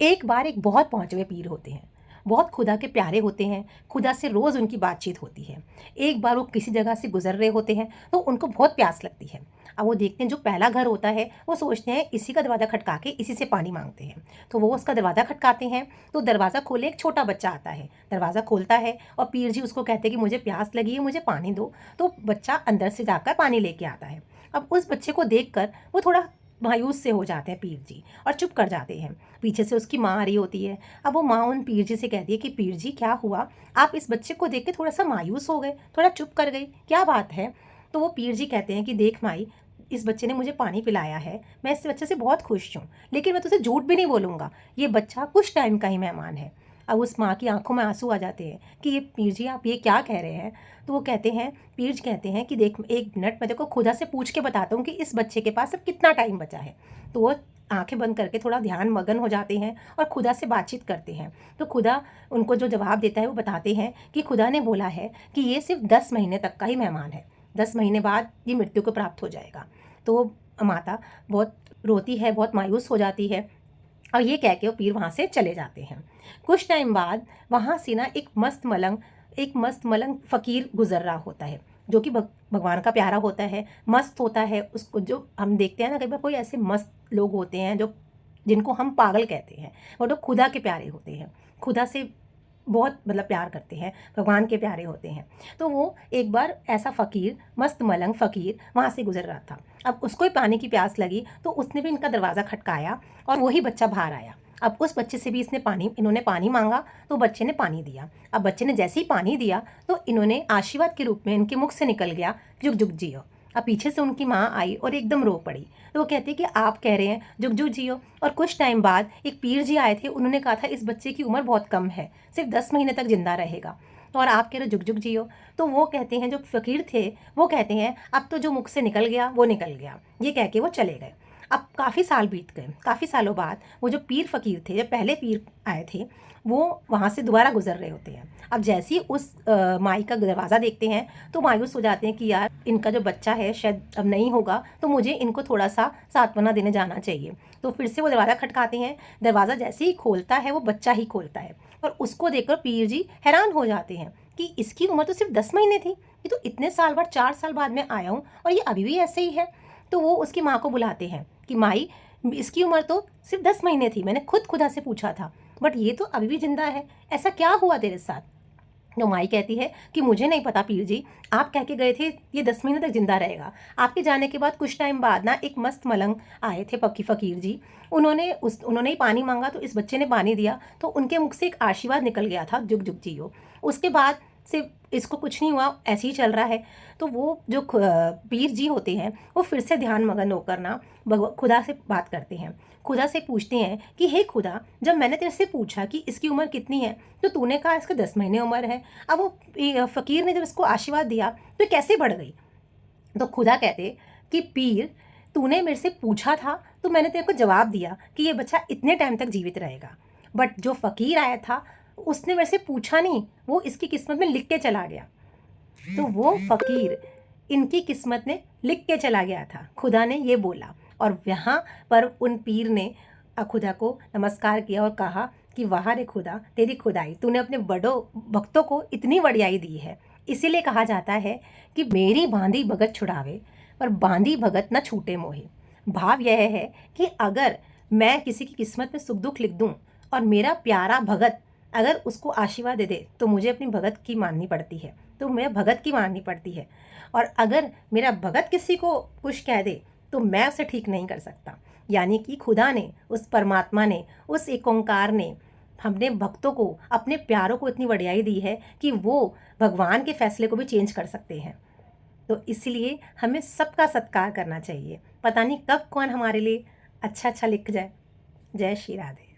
एक बार एक बहुत पहुँचे हुए पीर होते हैं, बहुत खुदा के प्यारे होते हैं, खुदा से रोज़ उनकी बातचीत होती है। एक बार वो किसी जगह से गुज़र रहे होते हैं तो उनको बहुत प्यास लगती है। अब वो देखते हैं जो पहला घर होता है, वो सोचते हैं इसी का दरवाज़ा खटका के इसी से पानी माँगते हैं। तो वो उसका दरवाज़ा खटकाते हैं, तो दरवाज़ा खोले एक छोटा बच्चा आता है, दरवाज़ा खोलता है और पीर जी उसको कहते हैं कि मुझे प्यास लगी है, मुझे पानी दो। तो बच्चा अंदर से जाकर पानी लेके आता है। अब उस बच्चे को देखकर वो थोड़ा मायूस से हो जाते हैं पीर जी और चुप कर जाते हैं। पीछे से उसकी माँ आ रही होती है। अब वो माँ उन पीर जी से कहती है कि पीर जी क्या हुआ, आप इस बच्चे को देख के थोड़ा सा मायूस हो गए, थोड़ा चुप कर गई, क्या बात है। तो वो पीर जी कहते हैं कि देख माई, इस बच्चे ने मुझे पानी पिलाया है, मैं इस बच्चे से बहुत खुश हूँ, लेकिन मैं तुझे झूठ भी नहीं बोलूँगा, ये बच्चा कुछ टाइम का ही मेहमान है। अब उस माँ की आंखों में आंसू आ जाते हैं कि ये पीर जी आप ये क्या कह रहे हैं। तो वो कहते हैं, पीर जी कहते हैं कि देख एक मिनट, मैं तेरे को खुदा से पूछ के बताता हूँ कि इस बच्चे के पास अब कितना टाइम बचा है। तो वो आंखें बंद करके थोड़ा ध्यान मगन हो जाते हैं और खुदा से बातचीत करते हैं। तो खुदा उनको जो जवाब देता है वो बताते हैं कि खुदा ने बोला है कि ये सिर्फ 10 महीने तक का ही मेहमान है, 10 महीने बाद ये मृत्यु को प्राप्त हो जाएगा। तो वो माता बहुत रोती है, बहुत मायूस हो जाती है और ये कह के वो पीर वहाँ से चले जाते हैं। कुछ टाइम बाद वहाँ से ना एक मस्त मलंग फ़कीर गुजर रहा होता है, जो कि भगवान का प्यारा होता है, मस्त होता है। उसको जो हम देखते हैं ना, कई बार कोई ऐसे मस्त लोग होते हैं जो जिनको हम पागल कहते हैं, वो तो खुदा के प्यारे होते हैं, खुदा से बहुत मतलब प्यार करते हैं, भगवान के प्यारे होते हैं। तो वो एक बार ऐसा फ़कीर, मस्त मलंग फ़कीर वहाँ से गुजर रहा था। अब उसको ही पानी की प्यास लगी तो उसने भी इनका दरवाज़ा खटकाया और वही बच्चा बाहर आया। अब उस बच्चे से भी इन्होंने पानी मांगा, तो बच्चे ने पानी दिया। अब बच्चे ने जैसे ही पानी दिया तो इन्होंने आशीर्वाद के रूप में इनके मुख से निकल गया, जुग जुग जियो। अब पीछे से उनकी माँ आई और एकदम रो पड़ी। तो वो कहती कि आप कह रहे हैं जुग जुग जियो। और कुछ टाइम बाद एक पीर जी आए थे, उन्होंने कहा था इस बच्चे की उम्र बहुत कम है, सिर्फ 10 महीने तक जिंदा रहेगा, तो और आप कह रहे हो जुग जुग जियो। तो वो कहते हैं, जो फ़कीर थे वो कहते हैं अब तो जो मुख से निकल गया वो निकल गया, ये कह के वो चले गए। अब काफ़ी साल बीत गए, काफ़ी सालों बाद वो जो पीर फ़कीर थे, जो पहले पीर आए थे, वो वहाँ से दोबारा गुजर रहे होते हैं। अब जैसे ही उस माई का दरवाज़ा देखते हैं तो मायूस हो जाते हैं कि यार इनका जो बच्चा है शायद अब नहीं होगा, तो मुझे इनको थोड़ा सा सांत्वना देने जाना चाहिए। तो फिर से वो दरवाज़ा खटकाते हैं, दरवाज़ा जैसे ही खोलता है वो बच्चा ही खोलता है और उसको देखकर पीर जी हैरान हो जाते हैं कि इसकी उम्र तो सिर्फ 10 महीने थी, ये तो इतने साल बाद, 4 साल बाद में आया हूँ और ये अभी भी ऐसे ही है। तो वो उसकी माँ को बुलाते हैं कि माई, इसकी उम्र तो सिर्फ 10 महीने थी, मैंने खुद खुदा से पूछा था, बट ये तो अभी भी जिंदा है, ऐसा क्या हुआ तेरे साथ। तो माई कहती है कि मुझे नहीं पता पीर जी, आप कह के गए थे ये 10 महीने तक जिंदा रहेगा। आपके जाने के बाद कुछ टाइम बाद ना एक मस्त मलंग आए थे, पक्की फ़कीर जी, उन्होंने ही पानी मांगा तो इस बच्चे ने पानी दिया, तो उनके मुख से एक आशीर्वाद निकल गया था, जुग जुग जियो। उसके बाद से इसको कुछ नहीं हुआ, ऐसे ही चल रहा है। तो वो जो पीर जी होते हैं वो फिर से ध्यान मगन होकर ना खुदा से बात करते हैं, खुदा से पूछते हैं कि हे खुदा, जब मैंने तेरे से पूछा कि इसकी उम्र कितनी है तो तूने कहा इसका 10 महीने उम्र है। अब वो फ़कीर ने जब इसको आशीर्वाद दिया तो कैसे बढ़ गई। तो खुदा कहते कि पीर, तूने मेरे से पूछा था तो मैंने तेरे को जवाब दिया कि ये बच्चा इतने टाइम तक जीवित रहेगा, बट जो फ़कीर आया था उसने मेरे से पूछा नहीं, वो इसकी किस्मत में लिख के चला गया। तो वो फ़कीर इनकी किस्मत ने लिख के चला गया था, खुदा ने ये बोला। और यहाँ पर उन पीर ने खुदा को नमस्कार किया और कहा कि वाह रे खुदा, तेरी खुदाई, तूने अपने बड़ों भक्तों को इतनी वड़ियाई दी है। इसीलिए कहा जाता है कि मेरी बांधी भगत छुड़ावे पर बांधी भगत न छूटे मोहे। भाव यह है कि अगर मैं किसी की किस्मत में सुख दुख लिख दूं और मेरा प्यारा भगत अगर उसको आशीर्वाद दे दे तो मुझे अपनी भगत की माननी पड़ती है, तो मैं भगत की माननी पड़ती है। और अगर मेरा भगत किसी को कुछ कह दे तो मैं उसे ठीक नहीं कर सकता। यानी कि खुदा ने, उस परमात्मा ने, उस एक ओंकार ने हमने भक्तों को, अपने प्यारों को इतनी वड़ियाई दी है कि वो भगवान के फैसले को भी चेंज कर सकते हैं। तो इसलिए हमें सबका सत्कार करना चाहिए, पता नहीं कब कौन हमारे लिए अच्छा अच्छा लिख जाए। जय श्री राधे।